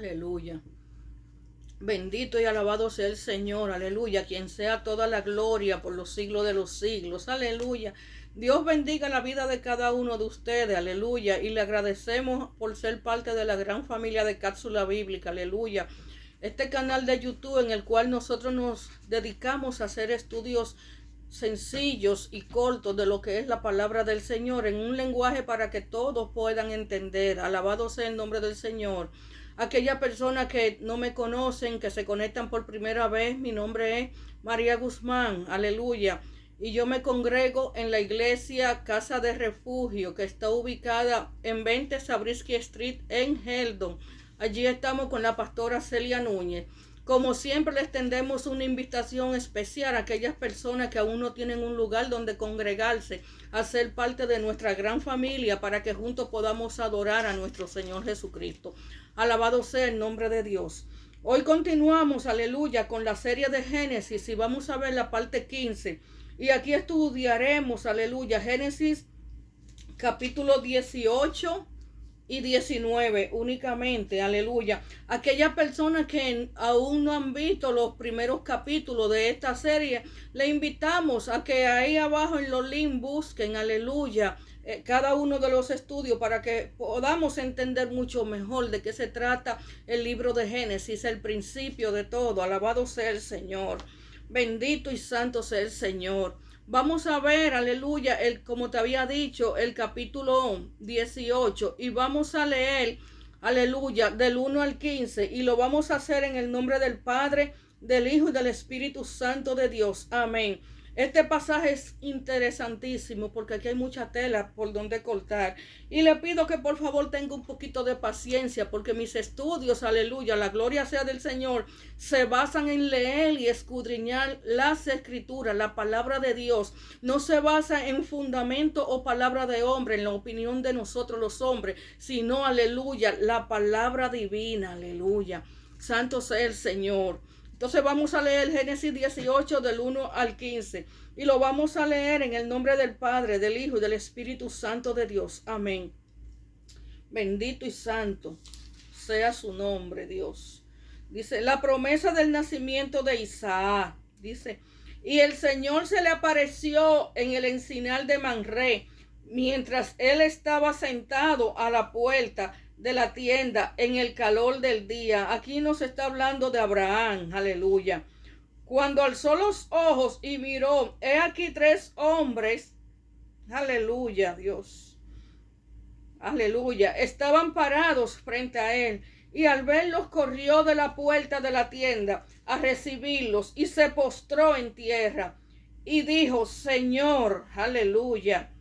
Aleluya. Bendito y alabado sea el Señor, aleluya, quien sea toda la gloria por los siglos de los siglos, aleluya. Dios bendiga la vida de cada uno de ustedes, aleluya, y le agradecemos por ser parte de la gran familia de Cápsula Bíblica, aleluya. Este canal de YouTube en el cual nosotros nos dedicamos a hacer estudios sencillos y cortos de lo que es la palabra del Señor en un lenguaje para que todos puedan entender. Alabado sea el nombre del Señor. Aquellas personas que no me conocen, que se conectan por primera vez, mi nombre es María Guzmán, aleluya. Y yo me congrego en la iglesia Casa de Refugio, que está ubicada en 20 Zabriskie Street en Heldon. Allí estamos con la pastora Celia Núñez. Como siempre, les tendemos una invitación especial a aquellas personas que aún no tienen un lugar donde congregarse, a ser parte de nuestra gran familia para que juntos podamos adorar a nuestro Señor Jesucristo. Alabado sea el nombre de Dios. Hoy continuamos, aleluya, con la serie de Génesis y vamos a ver la parte 15. Y aquí estudiaremos, aleluya, Génesis capítulo 18 y 19 únicamente, aleluya. Aquellas personas que aún no han visto los primeros capítulos de esta serie, le invitamos a que ahí abajo en los links busquen, aleluya, cada uno de los estudios para que podamos entender mucho mejor de qué se trata el libro de Génesis, el principio de todo. Alabado sea el Señor, bendito y santo sea el Señor. Vamos a ver, aleluya, como te había dicho, el capítulo 18 y vamos a leer, aleluya, del 1 al 15 y lo vamos a hacer en el nombre del Padre, del Hijo y del Espíritu Santo de Dios. Amén. Este pasaje es interesantísimo porque aquí hay mucha tela por donde cortar. Y le pido que por favor tenga un poquito de paciencia porque mis estudios, aleluya, la gloria sea del Señor, se basan en leer y escudriñar las escrituras, la palabra de Dios. No se basa en fundamento o palabra de hombre, en la opinión de nosotros los hombres, sino, aleluya, la palabra divina, aleluya. Santo sea el Señor. Entonces vamos a leer Génesis 18 del 1 al 15 y lo vamos a leer en el nombre del Padre, del Hijo y del Espíritu Santo de Dios. Amén. Bendito y santo sea su nombre, Dios. Dice, la promesa del nacimiento de Isaac. Dice, y el Señor se le apareció en el encinar de Manré, mientras él estaba sentado a la puerta de la tienda en el calor del día. Aquí nos está hablando de Abraham, aleluya. Cuando alzó los ojos y miró, he aquí 3 hombres, aleluya, Dios, aleluya, estaban parados frente a él. Y al verlos corrió de la puerta de la tienda a recibirlos y se postró en tierra y dijo, Señor, aleluya,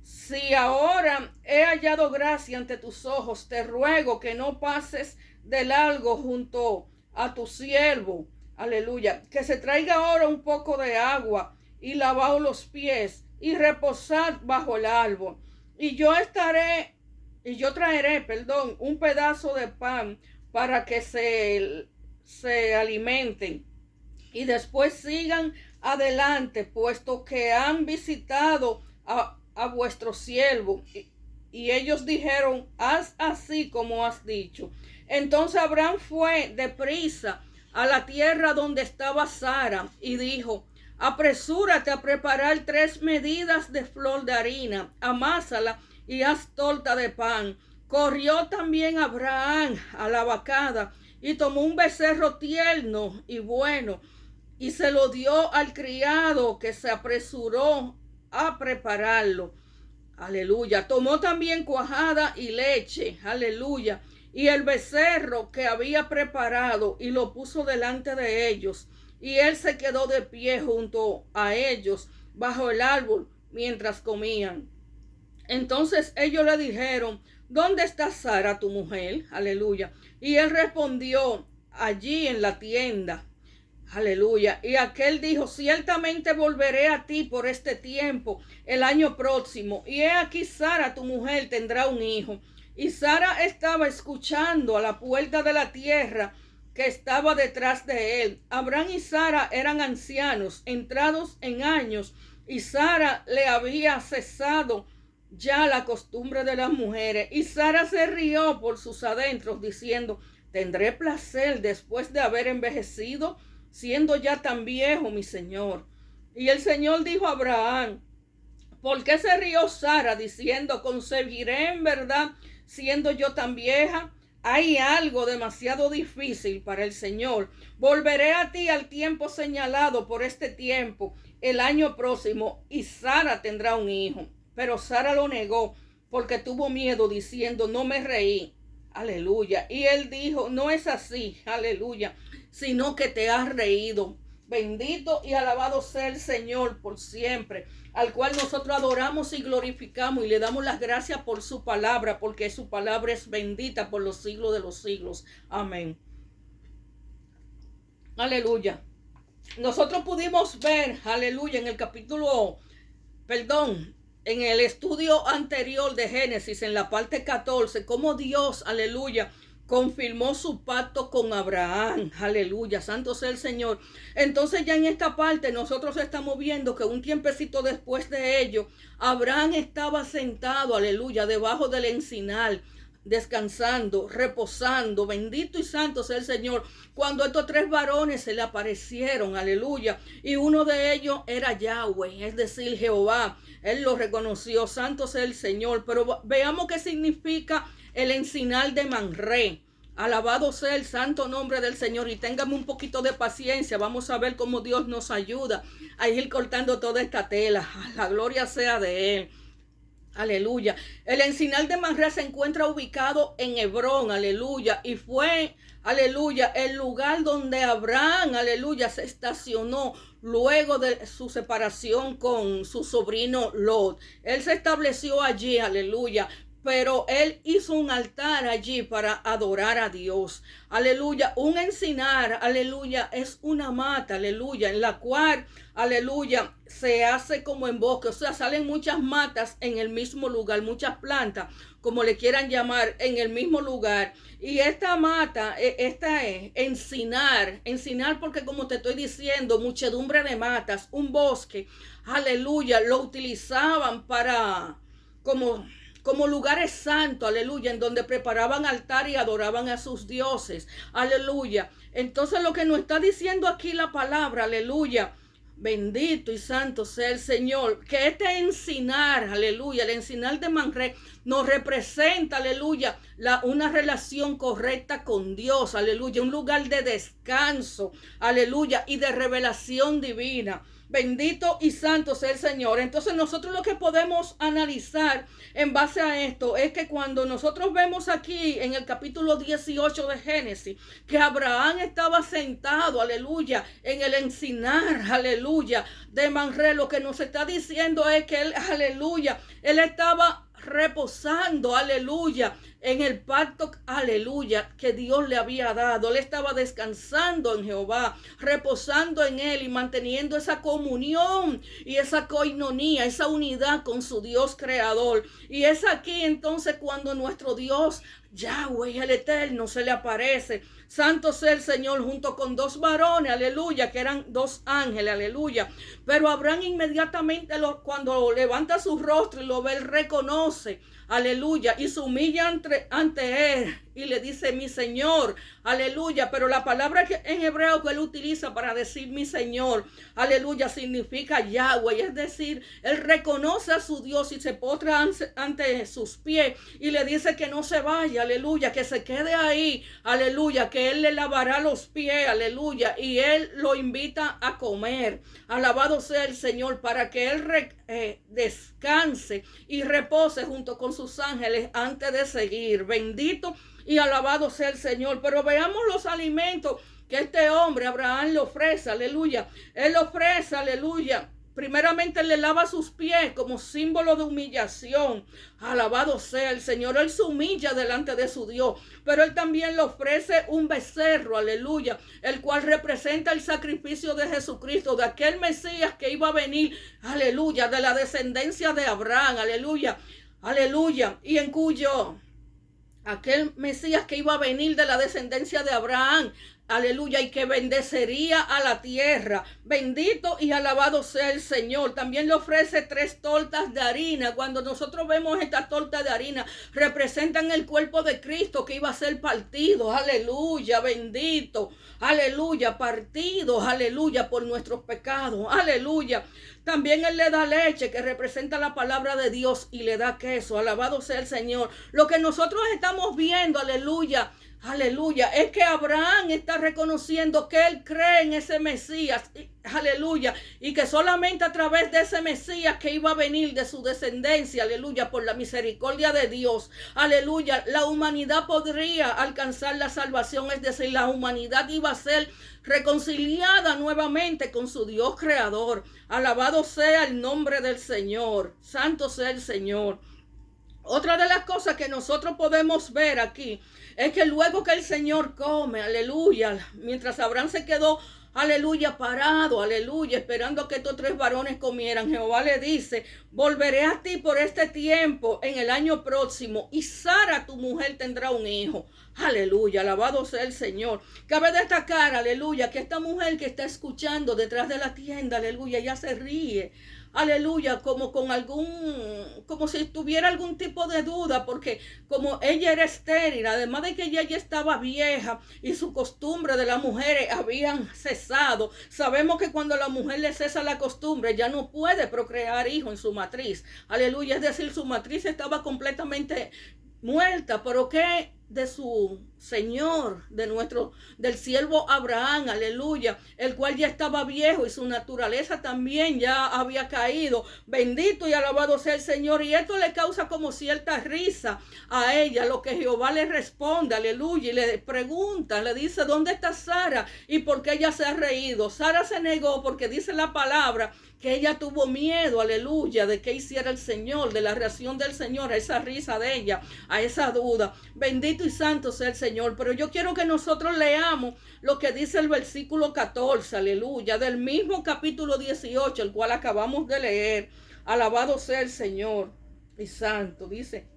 si ahora he hallado gracia ante tus ojos, te ruego que no pases de largo junto a tu siervo, aleluya, que se traiga ahora un poco de agua y lavaos los pies y reposad bajo el árbol. Y yo traeré, un pedazo de pan para que se alimenten y después sigan adelante, puesto que han visitado a vuestro siervo. Y ellos dijeron, haz así como has dicho. Entonces Abraham fue deprisa a la tierra donde estaba Sara y dijo, apresúrate a preparar 3 medidas de flor de harina, amásala y haz torta de pan. Corrió también Abraham a la vacada y tomó un becerro tierno y bueno y se lo dio al criado que se apresuró a prepararlo, aleluya. Tomó también cuajada y leche, aleluya, y el becerro que había preparado y lo puso delante de ellos, y él se quedó de pie junto a ellos bajo el árbol mientras comían. Entonces ellos le dijeron, ¿dónde está Sara tu mujer? Aleluya. Y él respondió, allí en la tienda. Aleluya. Y aquel dijo, ciertamente volveré a ti por este tiempo, el año próximo. Y he aquí Sara, tu mujer, tendrá un hijo. Y Sara estaba escuchando a la puerta de la tierra que estaba detrás de él. Abraham y Sara eran ancianos, entrados en años, y Sara le había cesado ya la costumbre de las mujeres. Y Sara se rió por sus adentros, diciendo, Tendré placer después de haber envejecido, siendo ya tan viejo, mi señor. Y el Señor dijo a Abraham: ¿por qué se rió Sara diciendo, concebiré en verdad siendo yo tan vieja? Hay algo demasiado difícil para el Señor. Volveré a ti al tiempo señalado por este tiempo, el año próximo, y Sara tendrá un hijo. Pero Sara lo negó porque tuvo miedo, diciendo, no me reí. Aleluya. Y él dijo, no es así, aleluya, sino que te has reído. Bendito y alabado sea el Señor por siempre, al cual nosotros adoramos y glorificamos y le damos las gracias por su palabra, porque su palabra es bendita por los siglos de los siglos. Amén. Aleluya. Nosotros pudimos ver, aleluya, en el estudio anterior de Génesis, en la parte 14, cómo Dios, aleluya, confirmó su pacto con Abraham. Aleluya, santo sea el Señor. Entonces ya en esta parte nosotros estamos viendo que un tiempecito después de ello, Abraham estaba sentado, aleluya, debajo del encinar, descansando, reposando. Bendito y santo sea el Señor, cuando estos tres varones se le aparecieron, aleluya, y uno de ellos era Yahweh, es decir, Jehová. Él lo reconoció, santo sea el Señor. Pero veamos qué significa el encinar de Mamre. Alabado sea el santo nombre del Señor, y téngame un poquito de paciencia. Vamos a ver cómo Dios nos ayuda a ir cortando toda esta tela. La gloria sea de Él. Aleluya. El encinar de Mamre se encuentra ubicado en Hebrón, aleluya, y fue, aleluya, el lugar donde Abraham, aleluya, se estacionó luego de su separación con su sobrino Lot. Él se estableció allí, aleluya, pero él hizo un altar allí para adorar a Dios. Aleluya. Un encinar, aleluya, es una mata, aleluya, en la cual, aleluya, se hace como en bosque. O sea, salen muchas matas en el mismo lugar, muchas plantas, como le quieran llamar, en el mismo lugar. Y esta mata, esta es encinar porque, como te estoy diciendo, muchedumbre de matas, un bosque, aleluya, lo utilizaban para, como lugares santos, aleluya, en donde preparaban altar y adoraban a sus dioses, aleluya. Entonces lo que nos está diciendo aquí la palabra, aleluya, bendito y santo sea el Señor, que este encinar, aleluya, el encinar de Mamre nos representa, aleluya, una relación correcta con Dios, aleluya, un lugar de descanso, aleluya, y de revelación divina. Bendito y santo sea el Señor. Entonces nosotros lo que podemos analizar en base a esto es que cuando nosotros vemos aquí en el capítulo 18 de Génesis, que Abraham estaba sentado, aleluya, en el encinar, aleluya, de Mamre, lo que nos está diciendo es que él, aleluya, él estaba reposando, aleluya, en el pacto, aleluya, que Dios le había dado. Él estaba descansando en Jehová, reposando en Él y manteniendo esa comunión y esa coinonía, esa unidad con su Dios creador. Y es aquí entonces cuando nuestro Dios, Yahweh, el Eterno, se le aparece. Santo sea el Señor, junto con dos varones, aleluya, que eran dos ángeles, aleluya. Pero Abraham inmediatamente, cuando levanta su rostro y lo ve, él reconoce, aleluya, y se humilla ante él y le dice, mi Señor, aleluya. Pero la palabra en hebreo que él utiliza para decir mi Señor, aleluya, significa Yahweh, es decir, él reconoce a su Dios y se postra ante sus pies y le dice que no se vaya, aleluya, que se quede ahí, aleluya, que él le lavará los pies, aleluya, y él lo invita a comer. Alabado sea el Señor, para que él descanse y repose junto con sus ángeles antes de seguir. Bendito y alabado sea el Señor. Pero veamos los alimentos que este hombre, Abraham, le ofrece, aleluya. Él ofrece, aleluya. Primeramente le lava sus pies como símbolo de humillación. Alabado sea el Señor. Él se humilla delante de su Dios. Pero él también le ofrece un becerro, aleluya, el cual representa el sacrificio de Jesucristo, de aquel Mesías que iba a venir, aleluya, de la descendencia de Abraham, aleluya, aleluya, y en cuyo aquel Mesías que iba a venir de la descendencia de Abraham, aleluya, y que bendecería a la tierra. Bendito y alabado sea el Señor. También le ofrece 3 tortas de harina. Cuando nosotros vemos estas tortas de harina, representan el cuerpo de Cristo que iba a ser partido, aleluya, bendito, aleluya, partido, aleluya, por nuestros pecados, aleluya. También Él le da leche, que representa la palabra de Dios, y le da queso, alabado sea el Señor. Lo que nosotros estamos viendo, aleluya, aleluya, es que Abraham está reconociendo que él cree en ese Mesías, aleluya, y que solamente a través de ese Mesías que iba a venir de su descendencia, aleluya, por la misericordia de Dios, aleluya, la humanidad podría alcanzar la salvación, es decir, la humanidad iba a ser reconciliada nuevamente con su Dios creador. Alabado sea el nombre del Señor, santo sea el Señor. Otra de las cosas que nosotros podemos ver aquí es que luego que el Señor come, aleluya, mientras Abraham se quedó, aleluya, parado, aleluya, esperando que estos 3 varones comieran, Jehová le dice: volveré a ti por este tiempo en el año próximo, y Sara tu mujer tendrá un hijo. Aleluya, alabado sea el Señor. Cabe destacar, aleluya, que esta mujer que está escuchando detrás de la tienda, aleluya, ya se ríe. Aleluya, como si tuviera algún tipo de duda, porque como ella era estéril, además de que ella ya estaba vieja y su costumbre de las mujeres habían cesado. Sabemos que cuando la mujer le cesa la costumbre, ya no puede procrear hijos en su matriz. Aleluya, es decir, su matriz estaba completamente muerta. Pero ¿qué de su Señor, del siervo Abraham, aleluya, el cual ya estaba viejo y su naturaleza también ya había caído? Bendito y alabado sea el Señor. Y esto le causa como cierta risa a ella, lo que Jehová le responde, aleluya, y le pregunta, le dice: ¿dónde está Sara? ¿Y por qué ella se ha reído? Sara se negó porque dice la palabra que ella tuvo miedo, aleluya, de que hiciera el Señor, de la reacción del Señor, a esa risa de ella, a esa duda. Bendito y santo sea el Señor. Pero yo quiero que nosotros leamos lo que dice el versículo 14, aleluya, del mismo capítulo 18, el cual acabamos de leer. Alabado sea el Señor y santo. Dice,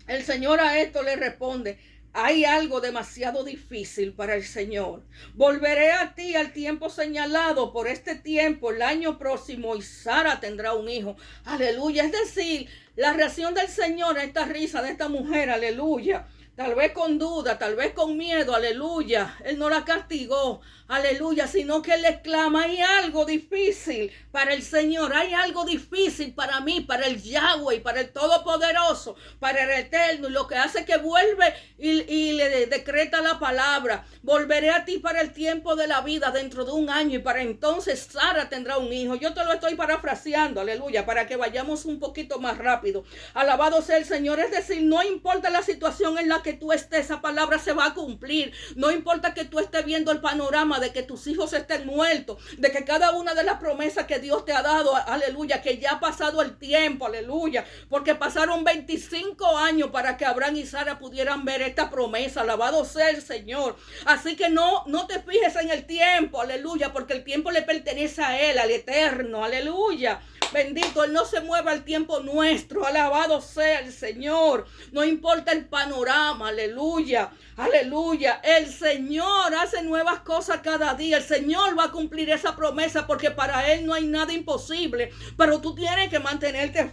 el Señor a esto le responde: hay algo demasiado difícil para el Señor. Volveré a ti al tiempo señalado, por este tiempo, el año próximo, y Sara tendrá un hijo. Aleluya. Es decir, la reacción del Señor a esta risa de esta mujer, aleluya, tal vez con duda, tal vez con miedo, aleluya, Él no la castigó, aleluya, sino que Él exclama: hay algo difícil para el Señor, hay algo difícil para mí, para el Yahweh, para el Todopoderoso, para el Eterno. Y lo que hace que vuelve y le decreta la palabra: volveré a ti para el tiempo de la vida, dentro de un año, y para entonces Sara tendrá un hijo. Yo te lo estoy parafraseando, aleluya, para que vayamos un poquito más rápido. Alabado sea el Señor. Es decir, no importa la situación en la que tú estés, esa palabra se va a cumplir. No importa que tú estés viendo el panorama de que tus hijos estén muertos, de que cada una de las promesas que Dios te ha dado, aleluya, que ya ha pasado el tiempo, aleluya, porque pasaron 25 años para que Abraham y Sara pudieran ver esta promesa. Alabado sea el Señor. Así que no te fijes en el tiempo, aleluya, porque el tiempo le pertenece a Él, al Eterno, aleluya. Bendito, Él no se mueve al tiempo nuestro. Alabado sea el Señor. No importa el panorama, aleluya, aleluya. El Señor hace nuevas cosas cada día. El Señor va a cumplir esa promesa, porque para Él no hay nada imposible. Pero tú tienes que mantenerte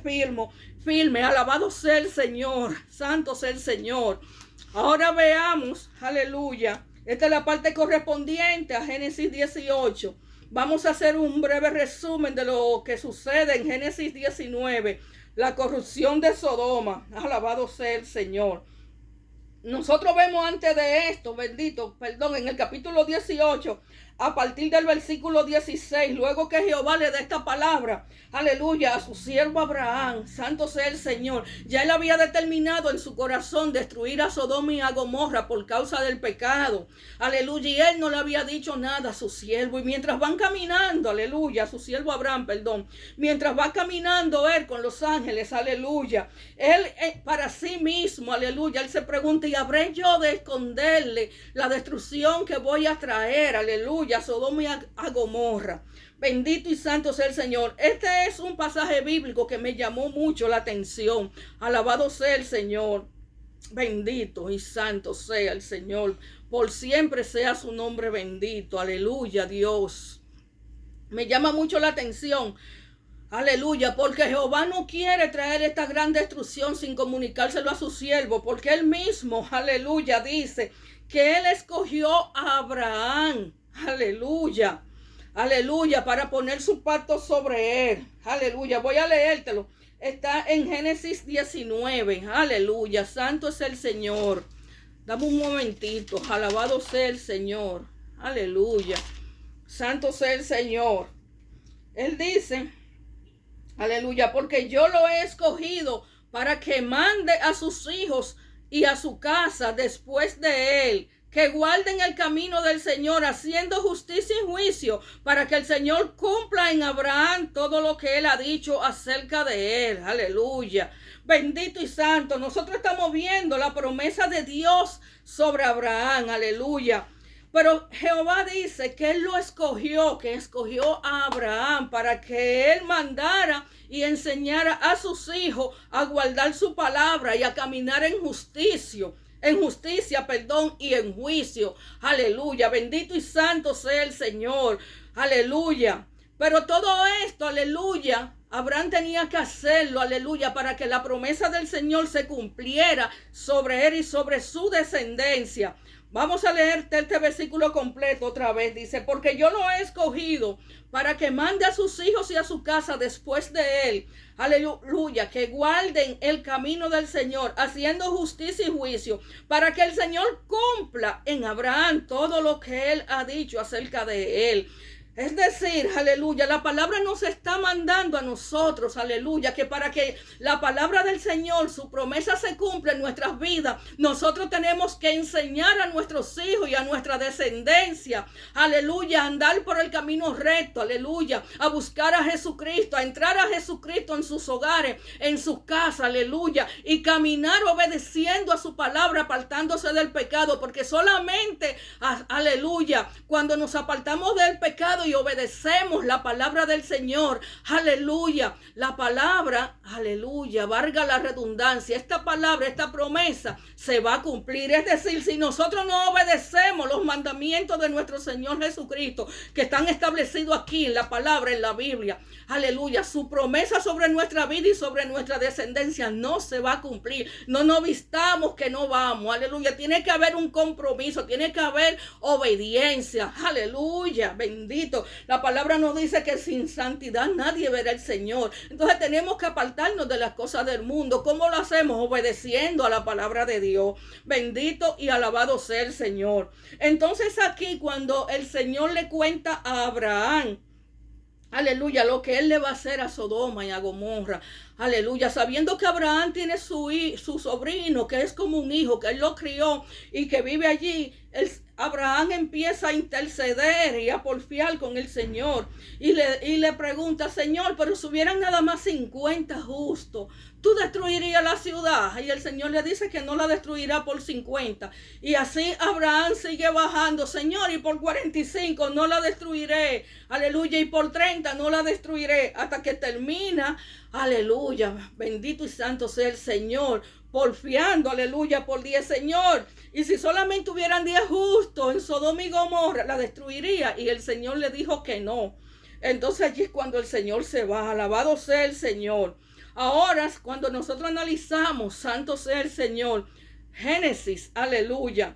firme. Alabado sea el Señor. Santo sea el Señor. Ahora veamos, aleluya. Esta es la parte correspondiente a Génesis 18. Vamos a hacer un breve resumen de lo que sucede en Génesis 19. La corrupción de Sodoma. Alabado sea el Señor. Nosotros vemos antes de esto, en el capítulo 18, a partir del versículo 16, luego que Jehová le da esta palabra, aleluya, a su siervo Abraham, santo sea el Señor. Ya él había determinado en su corazón destruir a Sodoma y a Gomorra por causa del pecado, aleluya, y él no le había dicho nada a su siervo. Y mientras van caminando, aleluya, a su siervo Abraham, mientras va caminando él con los ángeles, aleluya, él para sí mismo, aleluya, él se pregunta: ¿y habré yo de esconderle la destrucción que voy a traer, aleluya, a Sodoma y a Gomorra? Bendito y santo sea el Señor. Este es un pasaje bíblico que me llamó mucho la atención. Alabado sea el Señor. Bendito y santo sea el Señor. Por siempre sea su nombre bendito. Aleluya, Dios. Me llama mucho la atención. Aleluya, porque Jehová no quiere traer esta gran destrucción sin comunicárselo a su siervo, porque él mismo, aleluya, dice que él escogió a Abraham. Aleluya. Aleluya, para poner su pacto sobre él. Aleluya, voy a leértelo. Está en Génesis 19. Aleluya, santo es el Señor. Dame un momentito. Alabado sea el Señor. Aleluya. Santo sea el Señor. Él dice, aleluya, porque yo lo he escogido para que mande a sus hijos y a su casa después de él, que guarden el camino del Señor, haciendo justicia y juicio, para que el Señor cumpla en Abraham todo lo que él ha dicho acerca de él. Aleluya. Bendito y santo. Nosotros estamos viendo la promesa de Dios sobre Abraham. Aleluya. Pero Jehová dice que él lo escogió, que escogió a Abraham para que él mandara y enseñara a sus hijos a guardar su palabra y a caminar en justicia, y en juicio. Aleluya, bendito y santo sea el Señor. Aleluya. Pero todo esto, aleluya, Abraham tenía que hacerlo, aleluya, para que la promesa del Señor se cumpliera sobre él y sobre su descendencia. Vamos a leer este versículo completo otra vez. Dice, porque yo lo he escogido para que mande a sus hijos y a su casa después de él. Aleluya, que guarden el camino del Señor, haciendo justicia y juicio, para que el Señor cumpla en Abraham todo lo que él ha dicho acerca de él. Es decir, aleluya, la palabra nos está mandando a nosotros, aleluya, que para que la palabra del Señor, su promesa se cumpla en nuestras vidas, nosotros tenemos que enseñar a nuestros hijos y a nuestra descendencia, aleluya, a andar por el camino recto, aleluya, a buscar a Jesucristo, a entrar a Jesucristo en sus hogares, en sus casas, aleluya, y caminar obedeciendo a su palabra, apartándose del pecado, porque solamente, aleluya, cuando nos apartamos del pecado y obedecemos la palabra del Señor, aleluya, la palabra, aleluya, valga la redundancia, esta palabra, esta promesa se va a cumplir. Es decir, si nosotros no obedecemos los mandamientos de nuestro Señor Jesucristo, que están establecidos aquí en la palabra, en la Biblia, aleluya, su promesa sobre nuestra vida y sobre nuestra descendencia no se va a cumplir. No nos vistamos que no vamos, aleluya, tiene que haber un compromiso, tiene que haber obediencia, aleluya, bendito. La palabra nos dice que sin santidad nadie verá al Señor. Entonces tenemos que apartarnos de las cosas del mundo. ¿Cómo lo hacemos? Obedeciendo a la palabra de Dios. Bendito y alabado sea el Señor. Entonces aquí cuando el Señor le cuenta a Abraham, aleluya, lo que él le va a hacer a Sodoma y a Gomorra, aleluya, sabiendo que Abraham tiene su sobrino, que es como un hijo, que él lo crió y que vive allí, Abraham empieza a interceder y a porfiar con el Señor y le pregunta, Señor, pero si hubieran nada más 50 justos, ¿tú destruirías la ciudad? Y el Señor le dice que no la destruirá por 50. Y así Abraham sigue bajando, Señor, y por 45 no la destruiré, aleluya, y por 30 no la destruiré, hasta que termina, aleluya, bendito y santo sea el Señor, porfiando, aleluya, por 10, Señor, y si solamente hubieran 10 justos en Sodoma y Gomorra, la destruiría. Y el Señor le dijo que no. Entonces allí es cuando el Señor se va. Alabado sea el Señor. Ahora, cuando nosotros analizamos, santo sea el Señor, Génesis, aleluya,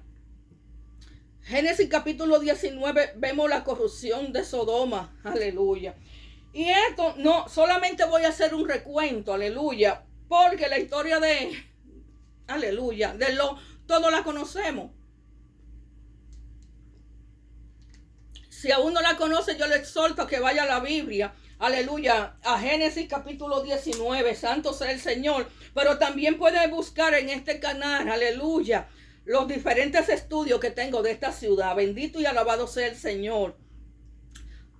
Génesis capítulo 19, vemos la corrupción de Sodoma, aleluya. Y esto no, solamente voy a hacer un recuento, aleluya, porque la historia de, aleluya, todos la conocemos. Si aún no la conoce, yo le exhorto a que vaya a la Biblia, aleluya, a Génesis capítulo 19, santo sea el Señor. Pero también puede buscar en este canal, aleluya, los diferentes estudios que tengo de esta ciudad. Bendito y alabado sea el Señor.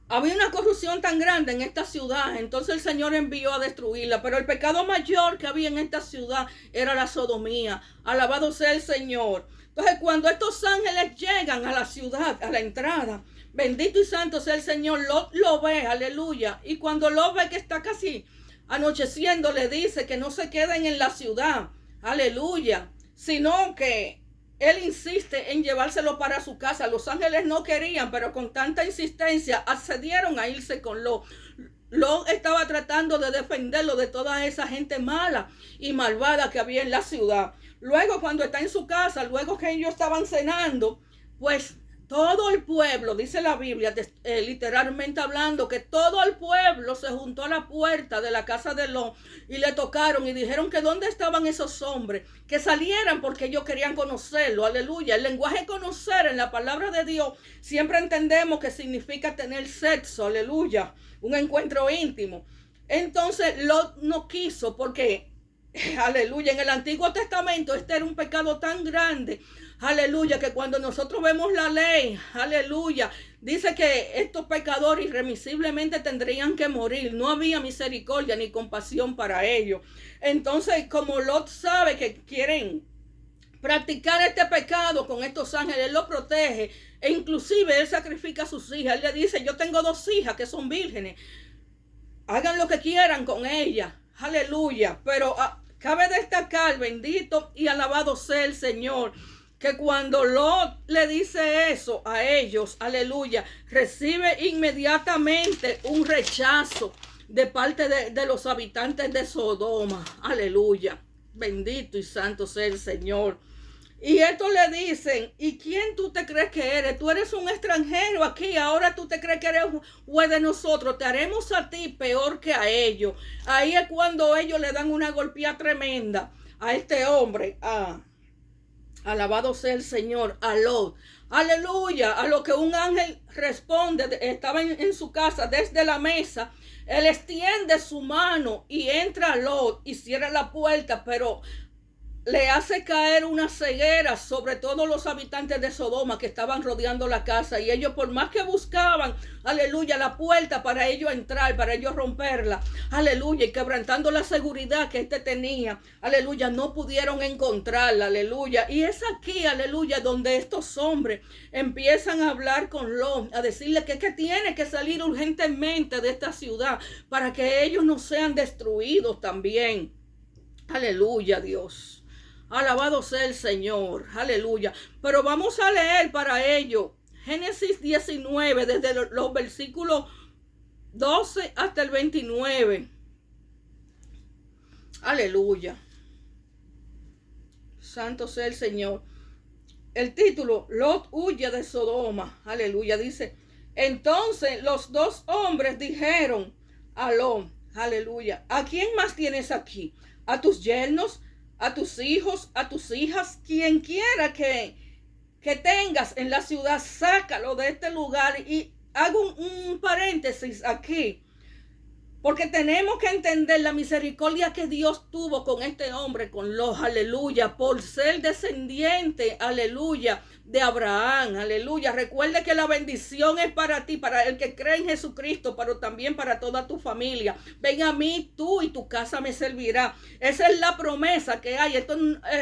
Había una corrupción tan grande en esta ciudad, entonces el Señor envió a destruirla. Pero el pecado mayor que había en esta ciudad era la sodomía. Alabado sea el Señor. Entonces cuando estos ángeles llegan a la ciudad, a la entrada, bendito y santo sea el Señor, lo ve, aleluya. Y cuando lo ve que está casi anocheciendo, le dice que no se queden en la ciudad, aleluya, sino que él insiste en llevárselo para su casa. Los ángeles no querían, pero con tanta insistencia accedieron a irse con Lot. Lot estaba tratando de defenderlo de toda esa gente mala y malvada que había en la ciudad. Luego, cuando está en su casa, luego que ellos estaban cenando, pues todo el pueblo, dice la Biblia, literalmente hablando, que todo el pueblo se juntó a la puerta de la casa de Lot y le tocaron y dijeron que dónde estaban esos hombres, que salieran porque ellos querían conocerlo. Aleluya. El lenguaje conocer en la palabra de Dios siempre entendemos que significa tener sexo. Aleluya. Un encuentro íntimo. Entonces Lot no quiso porque, aleluya, en el Antiguo Testamento este era un pecado tan grande. Aleluya, que cuando nosotros vemos la ley, aleluya, dice que estos pecadores irremisiblemente tendrían que morir. No había misericordia ni compasión para ellos. Entonces, como Lot sabe que quieren practicar este pecado con estos ángeles, él los protege. E inclusive él sacrifica a sus hijas. Él le dice, yo tengo 2 hijas que son vírgenes. Hagan lo que quieran con ellas. Aleluya. Pero cabe destacar, bendito y alabado sea el Señor, que cuando Lot le dice eso a ellos, aleluya, recibe inmediatamente un rechazo de parte de los habitantes de Sodoma. Aleluya. Bendito y santo sea el Señor. Y esto le dicen, ¿y quién tú te crees que eres? Tú eres un extranjero aquí, ahora tú te crees que eres juez de nosotros, te haremos a ti peor que a ellos. Ahí es cuando ellos le dan una golpeada tremenda a este hombre, alabado sea el Señor, a Lot. Aleluya, a lo que un ángel responde, estaba en su casa desde la mesa, él extiende su mano y entra a Lot y cierra la puerta, pero le hace caer una ceguera sobre todos los habitantes de Sodoma que estaban rodeando la casa, y ellos, por más que buscaban, aleluya, la puerta para ellos entrar, para ellos romperla, aleluya, y quebrantando la seguridad que este tenía, aleluya, no pudieron encontrarla, aleluya. Y es aquí, aleluya, donde estos hombres empiezan a hablar con Lot, a decirle que tiene que salir urgentemente de esta ciudad para que ellos no sean destruidos también. Aleluya, Dios. Alabado sea el Señor, aleluya. Pero vamos a leer para ello Génesis 19, desde los versículos 12 hasta el 29. Aleluya. Santo sea el Señor. El título, Lot huye de Sodoma. Aleluya, dice. Entonces los 2 hombres dijeron a Lot, aleluya, ¿a quién más tienes aquí? ¿A tus yernos? ¿A tus hijos? ¿A tus hijas? Quien quiera que tengas en la ciudad, sácalo de este lugar. Y hago un paréntesis aquí, porque tenemos que entender la misericordia que Dios tuvo con este hombre, con Lot, aleluya, por ser descendiente, aleluya, de Abraham, aleluya. Recuerde que la bendición es para ti, para el que cree en Jesucristo, pero también para toda tu familia. Ven a mí, tú y tu casa me servirá. Esa es la promesa que hay. Esto,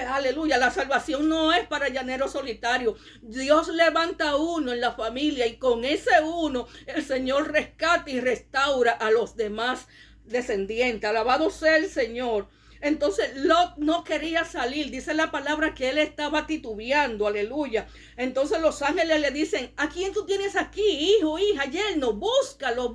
aleluya, la salvación no es para llaneros solitarios. Dios levanta uno en la familia y con ese uno el Señor rescata y restaura a los demás descendientes. Alabado sea el Señor. Entonces Lot no quería salir. Dice la palabra que él estaba titubeando. Aleluya. Entonces los ángeles le dicen, ¿a quién tú tienes aquí? Hijo, hija, yerno, búscalo,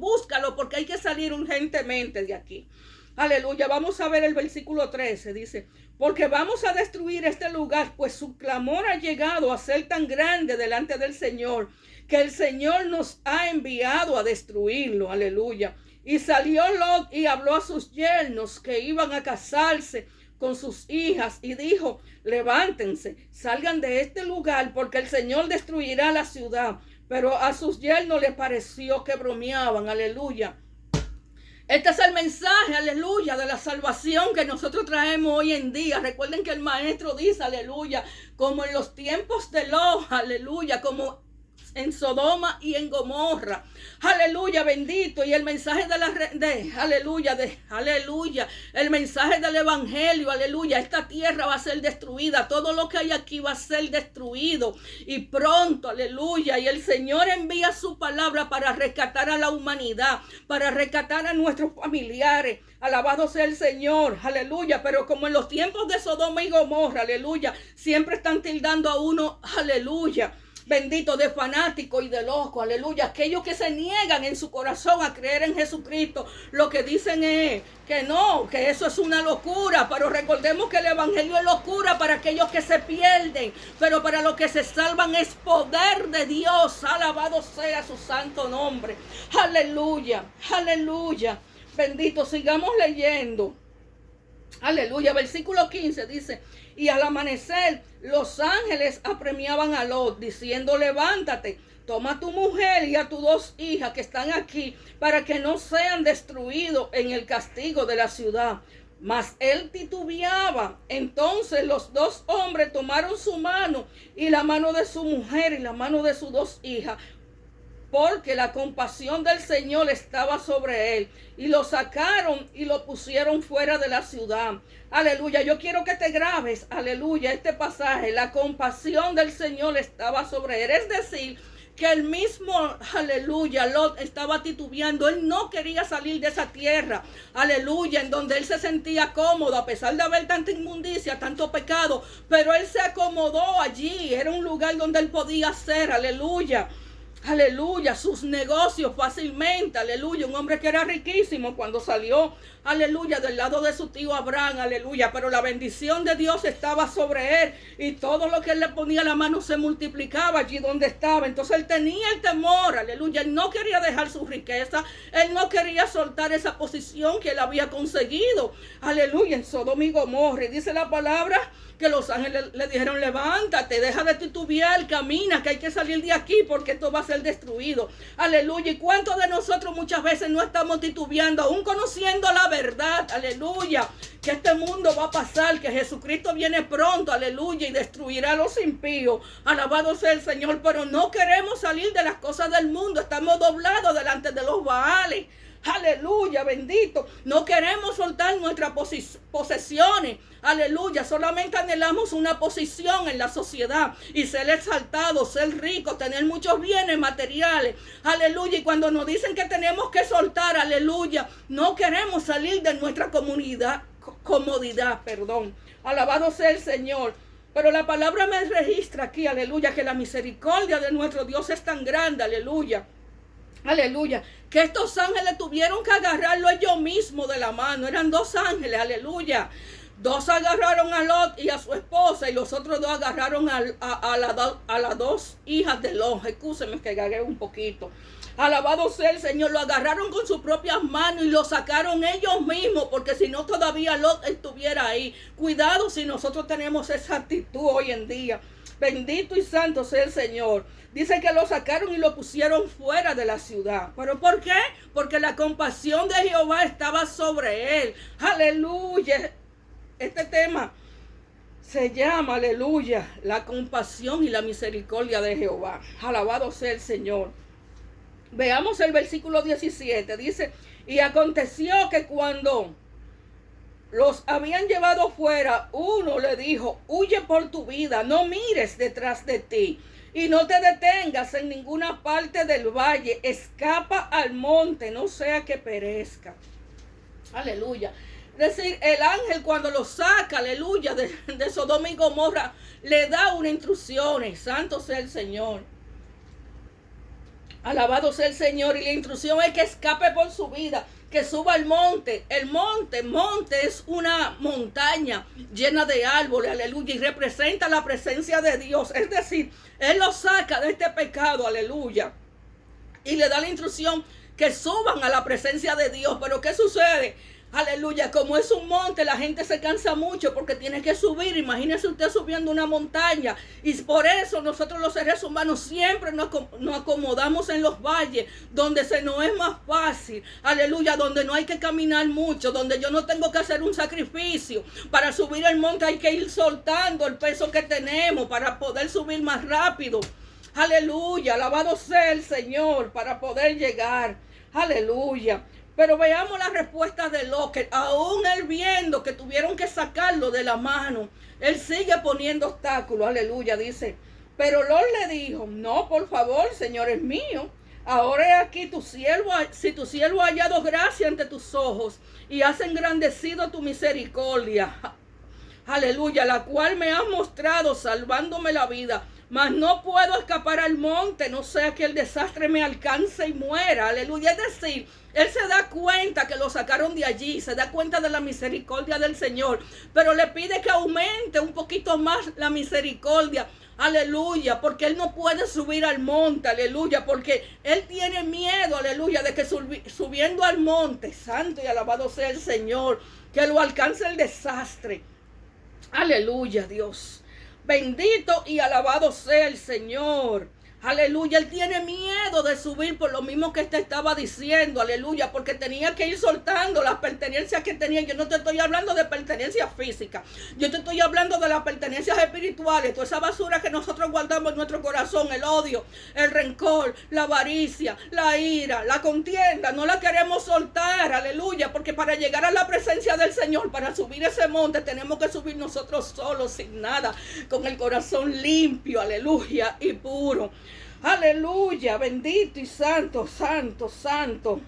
porque hay que salir urgentemente de aquí. Aleluya. Vamos a ver el versículo 13. Dice, porque vamos a destruir este lugar, pues su clamor ha llegado a ser tan grande delante del Señor, que el Señor nos ha enviado a destruirlo. Aleluya. Y salió Lot y habló a sus yernos que iban a casarse con sus hijas y dijo, levántense, salgan de este lugar porque el Señor destruirá la ciudad. Pero a sus yernos les pareció que bromeaban. Aleluya. Este es el mensaje, aleluya, de la salvación que nosotros traemos hoy en día. Recuerden que el maestro dice, aleluya, como en los tiempos de Lot, aleluya, como en Sodoma y en Gomorra. Aleluya, bendito. Y el mensaje aleluya, el mensaje del evangelio, aleluya, esta tierra va a ser destruida, todo lo que hay aquí va a ser destruido y pronto, aleluya. Y el Señor envía su palabra para rescatar a la humanidad, para rescatar a nuestros familiares. Alabado sea el Señor, aleluya. Pero como en los tiempos de Sodoma y Gomorra, aleluya, siempre están tildando a uno, aleluya, bendito, de fanático y de loco, aleluya. Aquellos que se niegan en su corazón a creer en Jesucristo, lo que dicen es que no, que eso es una locura. Pero recordemos que el evangelio es locura para aquellos que se pierden, pero para los que se salvan es poder de Dios. Alabado sea su santo nombre. Aleluya, aleluya. Bendito, sigamos leyendo. Aleluya, versículo 15 dice: y al amanecer los ángeles apremiaban a Lot, diciendo: levántate, toma a tu mujer y a tus 2 hijas que están aquí, para que no sean destruidos en el castigo de la ciudad. Mas él titubeaba. Entonces los 2 hombres tomaron su mano y la mano de su mujer y la mano de sus 2 hijas, porque la compasión del Señor estaba sobre él, y lo sacaron y lo pusieron fuera de la ciudad. Aleluya, yo quiero que te grabes, aleluya, este pasaje. La compasión del Señor estaba sobre él, es decir, que el mismo, aleluya, Lot estaba titubeando. Él no quería salir de esa tierra, aleluya, en donde él se sentía cómodo, a pesar de haber tanta inmundicia, tanto pecado, pero él se acomodó allí. Era un lugar donde él podía hacer, aleluya, aleluya, sus negocios fácilmente, aleluya. Un hombre que era riquísimo cuando salió, aleluya, del lado de su tío Abraham, aleluya. Pero la bendición de Dios estaba sobre él, y todo lo que él le ponía a la mano se multiplicaba allí donde estaba. Entonces él tenía el temor, aleluya. Él no quería dejar su riqueza, él no quería soltar esa posición que él había conseguido, aleluya, en Sodoma y Gomorra. Y dice la palabra que los ángeles le dijeron: levántate, deja de titubear, camina, que hay que salir de aquí porque esto va a ser destruido. Aleluya. ¿Y cuántos de nosotros muchas veces no estamos titubeando, aún conociendo la verdad, aleluya, que este mundo va a pasar, que Jesucristo viene pronto, aleluya, y destruirá a los impíos? Alabado sea el Señor. Pero no queremos salir de las cosas del mundo, estamos doblados delante de los Baales. Aleluya, bendito. No queremos soltar nuestras posesiones. Aleluya. Solamente anhelamos una posición en la sociedad y ser exaltados, ser ricos, tener muchos bienes materiales. Aleluya. Y cuando nos dicen que tenemos que soltar, aleluya, no queremos salir de nuestra comodidad. Alabado sea el Señor. Pero la palabra me registra aquí, aleluya, que la misericordia de nuestro Dios es tan grande, aleluya. Aleluya, que estos ángeles tuvieron que agarrarlo ellos mismos de la mano. Eran 2 ángeles, aleluya. 2 agarraron a Lot y a su esposa, y los otros 2 agarraron a las 2 hijas de Lot. Excúsenme que agarré un poquito. Alabado sea el Señor. Lo agarraron con sus propias manos y lo sacaron ellos mismos, porque si no todavía Lot estuviera ahí. Cuidado si nosotros tenemos esa actitud hoy en día. Bendito y santo sea el Señor. Dice que lo sacaron y lo pusieron fuera de la ciudad. ¿Pero por qué? Porque la compasión de Jehová estaba sobre él. Aleluya. Este tema se llama, aleluya, la compasión y la misericordia de Jehová. Alabado sea el Señor. Veamos el versículo 17. Dice: y aconteció que cuando los habían llevado fuera, uno le dijo: huye por tu vida, no mires detrás de ti, y no te detengas en ninguna parte del valle, escapa al monte, no sea que perezca. Aleluya. Es decir, el ángel cuando lo saca, aleluya, de Sodoma y Gomorra, le da unas instrucciones. Santo sea el Señor. Alabado sea el Señor. Y la instrucción es que escape por su vida, que suba al monte. El monte es una montaña llena de árboles, aleluya, y representa la presencia de Dios. Es decir, Él lo saca de este pecado, aleluya, y le da la instrucción que suban a la presencia de Dios. Pero ¿qué sucede? Aleluya, como es un monte, la gente se cansa mucho porque tiene que subir. Imagínese usted subiendo una montaña. Y por eso nosotros los seres humanos siempre nos acomodamos en los valles, donde se nos es más fácil. Aleluya, donde no hay que caminar mucho, donde yo no tengo que hacer un sacrificio. Para subir el monte hay que ir soltando el peso que tenemos para poder subir más rápido. Aleluya, alabado sea el Señor para poder llegar. Aleluya. Pero veamos la respuesta de Lot, que aún él viendo que tuvieron que sacarlo de la mano, él sigue poniendo obstáculos. Aleluya, dice. Pero Lot le dijo, no, por favor, Señor es mío. Ahora he aquí tu siervo, si tu siervo ha hallado gracia ante tus ojos y has engrandecido tu misericordia. Aleluya, la cual me has mostrado salvándome la vida. Mas no puedo escapar al monte, no sea que el desastre me alcance y muera. Aleluya. Es decir, él se da cuenta que lo sacaron de allí, se da cuenta de la misericordia del Señor, pero le pide que aumente un poquito más la misericordia. Aleluya, porque él no puede subir al monte, aleluya, porque él tiene miedo, aleluya, de que subiendo al monte, santo y alabado sea el Señor, que lo alcance el desastre. Aleluya, Dios. Bendito y alabado sea el Señor. Aleluya, él tiene miedo de subir por lo mismo que te estaba diciendo, aleluya, porque tenía que ir soltando las pertenencias que tenía. Yo no te estoy hablando de pertenencias físicas, yo te estoy hablando de las pertenencias espirituales, toda esa basura que nosotros guardamos en nuestro corazón, el odio, el rencor, la avaricia, la ira, la contienda, no la queremos soltar, aleluya, porque para llegar a la presencia del Señor, para subir ese monte, tenemos que subir nosotros solos, sin nada, con el corazón limpio, aleluya, y puro. Aleluya, bendito y santo, santo, santo.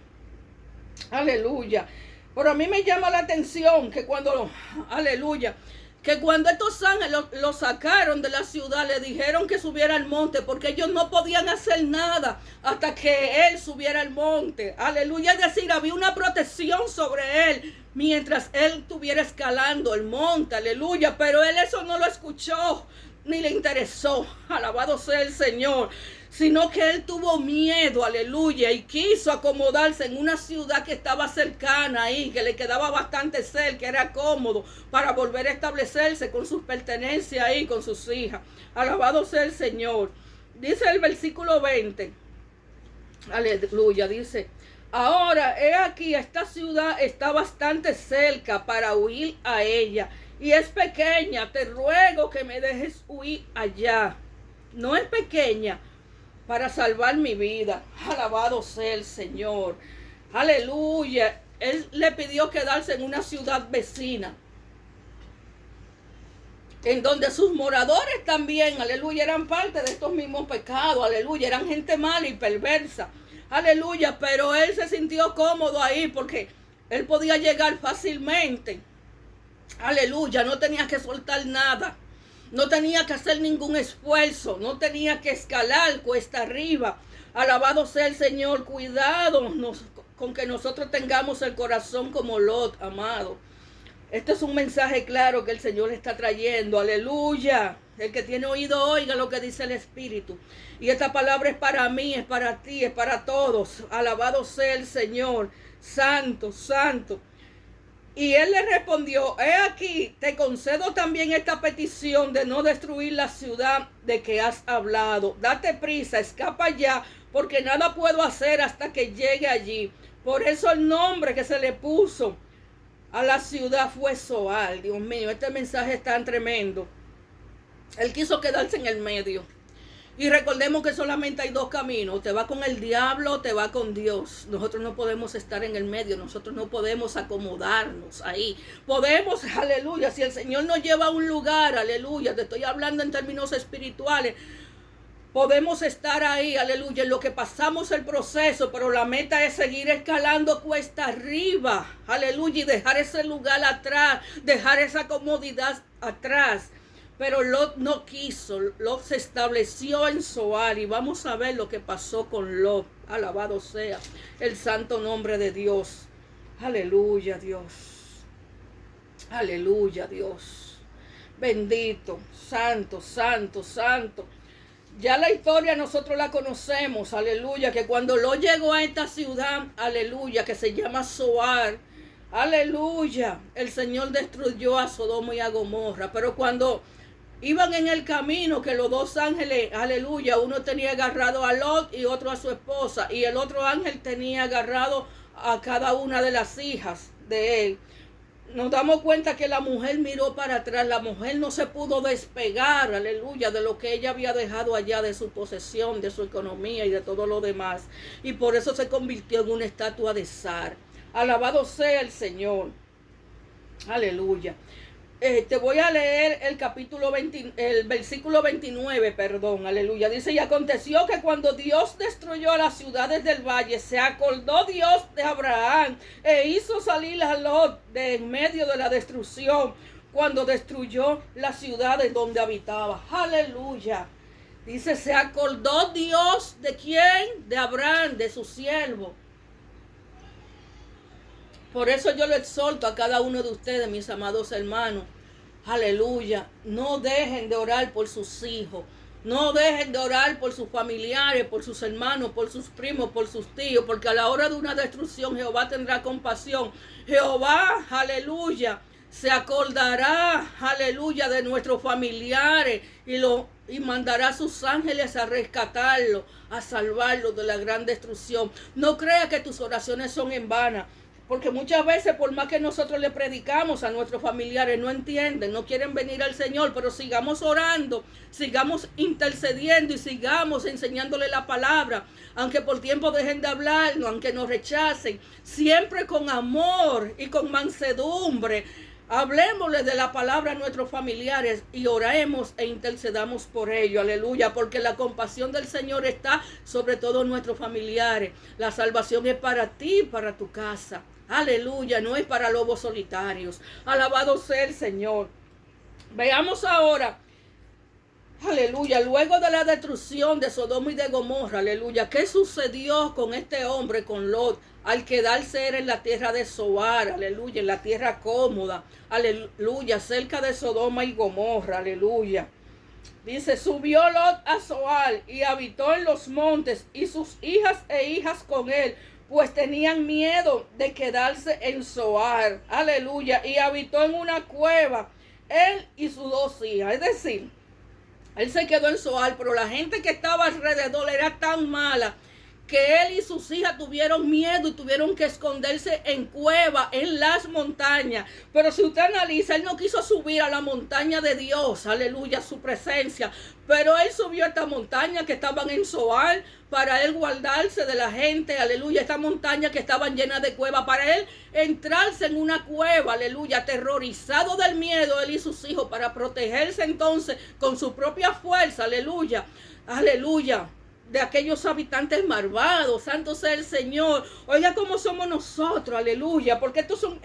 Aleluya. Pero a mí me llama la atención que cuando, aleluya, que cuando estos ángeles lo sacaron de la ciudad, le dijeron que subiera al monte, porque ellos no podían hacer nada hasta que él subiera al monte. Aleluya, es decir, había una protección sobre él mientras él estuviera escalando el monte. Aleluya, pero él eso no lo escuchó ni le interesó, alabado sea el Señor, sino que él tuvo miedo, aleluya, y quiso acomodarse en una ciudad que estaba cercana ahí, que le quedaba bastante cerca, que era cómodo para volver a establecerse con sus pertenencias ahí, con sus hijas. Alabado sea el Señor. Dice el versículo 20, aleluya, dice, ahora he aquí, esta ciudad está bastante cerca para huir a ella, y es pequeña, te ruego que me dejes huir allá. No es pequeña para salvar mi vida. Alabado sea el Señor. Aleluya. Él le pidió quedarse en una ciudad vecina, en donde sus moradores también, aleluya, eran parte de estos mismos pecados. Aleluya, eran gente mala y perversa. Aleluya, pero él se sintió cómodo ahí porque él podía llegar fácilmente. Aleluya, no tenía que soltar nada, no tenía que hacer ningún esfuerzo, no tenía que escalar cuesta arriba. Alabado sea el Señor. Cuidado con que nosotros tengamos el corazón como Lot, amado. Este es un mensaje claro que el Señor está trayendo. Aleluya. El que tiene oído oiga lo que dice el Espíritu. Y esta palabra es para mí, es para ti, es para todos. Alabado sea el Señor. Santo, santo. Y él le respondió, he aquí, te concedo también esta petición de no destruir la ciudad de que has hablado. Date prisa, escapa ya, porque nada puedo hacer hasta que llegue allí. Por eso el nombre que se le puso a la ciudad fue Zoar. Dios mío, este mensaje es tan tremendo. Él quiso quedarse en el medio. Y recordemos que solamente hay dos caminos. Te va con el diablo, te va con Dios. Nosotros no podemos estar en el medio. Nosotros no podemos acomodarnos ahí. Podemos, aleluya, si el Señor nos lleva a un lugar, aleluya, te estoy hablando en términos espirituales. Podemos estar ahí, aleluya, en lo que pasamos el proceso, pero la meta es seguir escalando cuesta arriba, aleluya, y dejar ese lugar atrás, dejar esa comodidad atrás. Pero Lot no quiso. Lot se estableció en Zoar y vamos a ver lo que pasó con Lot. Alabado sea el santo nombre de Dios. Aleluya, Dios. Aleluya, Dios. Bendito, santo, santo, santo. Ya la historia nosotros la conocemos, aleluya, que cuando Lot llegó a esta ciudad, aleluya, que se llama Zoar, aleluya, el Señor destruyó a Sodoma y a Gomorra. Pero cuando iban en el camino, que los dos ángeles, aleluya, uno tenía agarrado a Lot y otro a su esposa, y el otro ángel tenía agarrado a cada una de las hijas de él. nos damos cuenta que la mujer miró para atrás, la mujer no se pudo despegar, aleluya, de lo que ella había dejado allá, de su posesión, de su economía y de todo lo demás. Y por eso se convirtió en una estatua de zar. Alabado sea el Señor. Aleluya. Te voy a leer el versículo 29, perdón, aleluya. Dice, y aconteció que cuando Dios destruyó las ciudades del valle, se acordó Dios de Abraham e hizo salir a Lot de en medio de la destrucción, cuando destruyó las ciudades donde habitaba. Aleluya. Dice, se acordó Dios de quién, de Abraham, de su siervo. Por eso yo le exhorto a cada uno de ustedes, mis amados hermanos, aleluya, no dejen de orar por sus hijos, no dejen de orar por sus familiares, por sus hermanos, por sus primos, por sus tíos, porque a la hora de una destrucción Jehová tendrá compasión. Jehová, aleluya, se acordará, aleluya, de nuestros familiares y mandará a sus ángeles a rescatarlo, a salvarlo de la gran destrucción. No crea que tus oraciones son en vano. Porque muchas veces, por más que nosotros le predicamos a nuestros familiares, no entienden, no quieren venir al Señor, pero sigamos orando, sigamos intercediendo y sigamos enseñándole la palabra, aunque por tiempo dejen de hablarnos, aunque nos rechacen, siempre con amor y con mansedumbre. Hablemosle de la palabra a nuestros familiares y oremos e intercedamos por ellos, aleluya, porque la compasión del Señor está sobre todos nuestros familiares. La salvación es para ti y para tu casa. Aleluya, no es para lobos solitarios. Alabado sea el Señor. Veamos ahora, aleluya, luego de la destrucción de Sodoma y de Gomorra, aleluya, ¿qué sucedió con este hombre, con Lot, al quedarse en la tierra de Zoar, aleluya, en la tierra cómoda, aleluya, cerca de Sodoma y Gomorra, aleluya? Dice, subió Lot a Zoar y habitó en los montes, y sus hijas e hijas con él, pues tenían miedo de quedarse en Zoar, aleluya, y habitó en una cueva, él y sus dos hijas. Es decir, él se quedó en Zoar, pero la gente que estaba alrededor era tan mala que él y sus hijas tuvieron miedo y tuvieron que esconderse en cuevas, en las montañas. Pero si usted analiza, él no quiso subir a la montaña de Dios, aleluya, su presencia. Pero él subió a esta montaña que estaban en Zoar para él guardarse de la gente, aleluya. Esta montaña que estaban llenas de cuevas, para él entrarse en una cueva, aleluya, aterrorizado del miedo, él y sus hijos, para protegerse entonces con su propia fuerza, aleluya, aleluya, de aquellos habitantes malvados. Santo sea el Señor. Oiga cómo somos nosotros, aleluya, porque estos son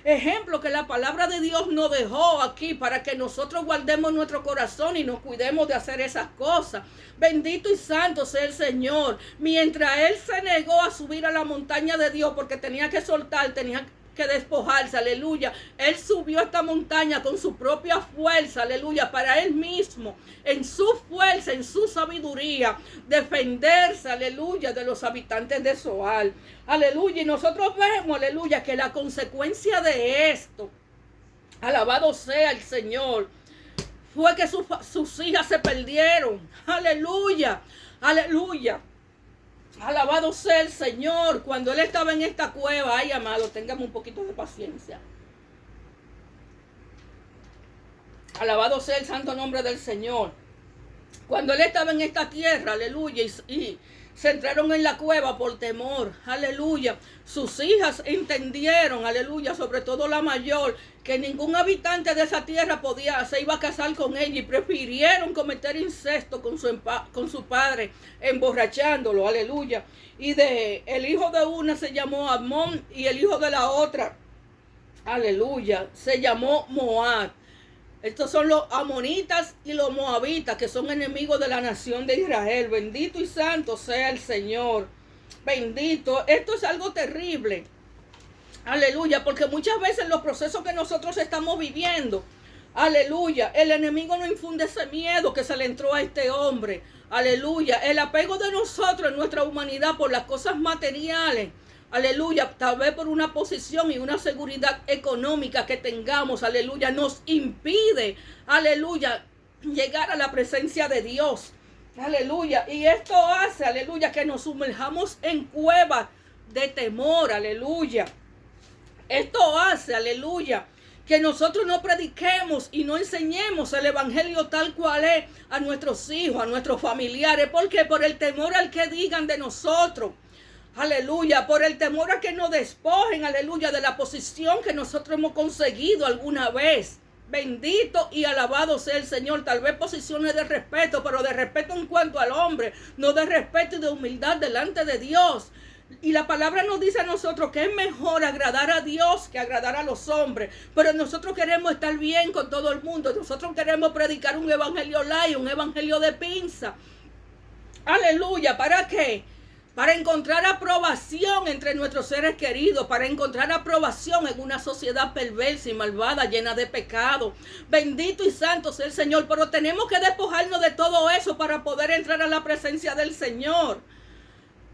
ejemplos que la palabra de Dios nos dejó aquí para que nosotros guardemos nuestro corazón y nos cuidemos de hacer esas cosas. Bendito y santo sea el Señor. Mientras él se negó a subir a la montaña de Dios porque tenía que soltar, tenía que despojarse, aleluya, él subió a esta montaña con su propia fuerza, aleluya, para él mismo, en su fuerza, en su sabiduría, defenderse, aleluya, de los habitantes de Zoar, aleluya. Y nosotros vemos, aleluya, que la consecuencia de esto, alabado sea el Señor, fue que sus hijas se perdieron, aleluya, aleluya. Alabado sea el Señor. Cuando él estaba en esta cueva, ay amado, tengamos un poquito de paciencia. Alabado sea el santo nombre del Señor. Cuando él estaba en esta tierra, aleluya, y se entraron en la cueva por temor, aleluya. Sus hijas entendieron, aleluya, sobre todo la mayor, que ningún habitante de esa tierra se iba a casar con ella, y prefirieron cometer incesto con su padre, emborrachándolo, aleluya. Y el hijo de una se llamó Amón y el hijo de la otra, aleluya, se llamó Moab. Estos son los amonitas y los moabitas, que son enemigos de la nación de Israel. Bendito y santo sea el Señor. Bendito. Esto es algo terrible. Aleluya. Porque muchas veces los procesos que nosotros estamos viviendo, aleluya, el enemigo nos infunde ese miedo que se le entró a este hombre. Aleluya. El apego de nosotros en nuestra humanidad por las cosas materiales. Aleluya, tal vez por una posición y una seguridad económica que tengamos, aleluya, nos impide, aleluya, llegar a la presencia de Dios, aleluya. Y esto hace, aleluya, que nos sumerjamos en cuevas de temor, aleluya. Esto hace, aleluya, que nosotros no prediquemos y no enseñemos el evangelio tal cual es a nuestros hijos, a nuestros familiares. ¿Por qué? Por el temor al que digan de nosotros. Aleluya, por el temor a que nos despojen, aleluya, de la posición que nosotros hemos conseguido alguna vez. Bendito y alabado sea el Señor. Tal vez posiciones de respeto, pero de respeto en cuanto al hombre, no de respeto y de humildad delante de Dios. Y la palabra nos dice a nosotros que es mejor agradar a Dios que agradar a los hombres. Pero nosotros queremos estar bien con todo el mundo. Nosotros queremos predicar un evangelio light, un evangelio de pinza. Aleluya, ¿para qué? Para encontrar aprobación entre nuestros seres queridos, para encontrar aprobación en una sociedad perversa y malvada, llena de pecado. Bendito y santo sea el Señor, pero tenemos que despojarnos de todo eso para poder entrar a la presencia del Señor.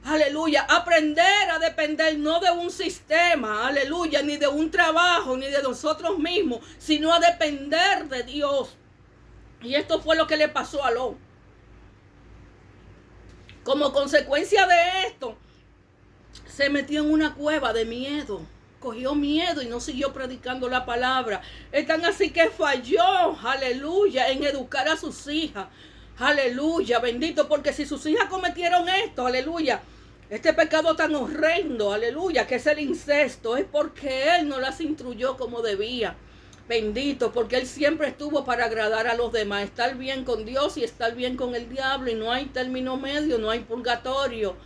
Aleluya, aprender a depender no de un sistema, aleluya, ni de un trabajo, ni de nosotros mismos, sino a depender de Dios. Y esto fue lo que le pasó a Lot. Como consecuencia de esto, se metió en una cueva de miedo. Cogió miedo y no siguió predicando la palabra. Es tan así que falló, aleluya, en educar a sus hijas. Aleluya, bendito, porque si sus hijas cometieron esto, aleluya, este pecado tan horrendo, aleluya, que es el incesto, es porque él no las instruyó como debía. Bendito, porque él siempre estuvo para agradar a los demás, estar bien con Dios y estar bien con el diablo, y no hay término medio, no hay purgatorio.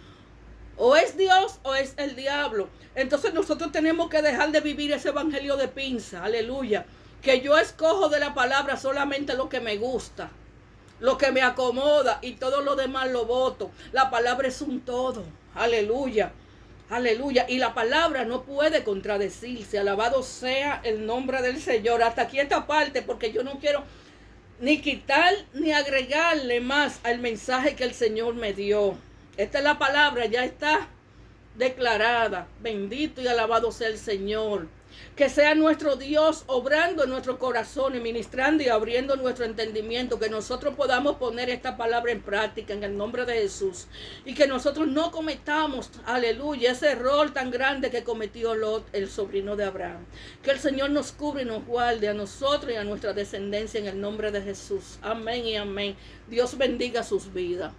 O es Dios o es el diablo. Entonces nosotros tenemos que dejar de vivir ese evangelio de pinza, aleluya, que yo escojo de la palabra solamente lo que me gusta, lo que me acomoda, y todo lo demás lo voto. La palabra es un todo, aleluya. Aleluya, y la palabra no puede contradecirse. Alabado sea el nombre del Señor. Hasta aquí esta parte, porque yo no quiero ni quitar ni agregarle más al mensaje que el Señor me dio. Esta es la palabra, ya está declarada. Bendito y alabado sea el Señor. Que sea nuestro Dios obrando en nuestro corazón y ministrando y abriendo nuestro entendimiento. Que nosotros podamos poner esta palabra en práctica en el nombre de Jesús. Y que nosotros no cometamos, aleluya, ese error tan grande que cometió Lot, el sobrino de Abraham. Que el Señor nos cubra y nos guarde a nosotros y a nuestra descendencia en el nombre de Jesús. Amén y amén. Dios bendiga sus vidas.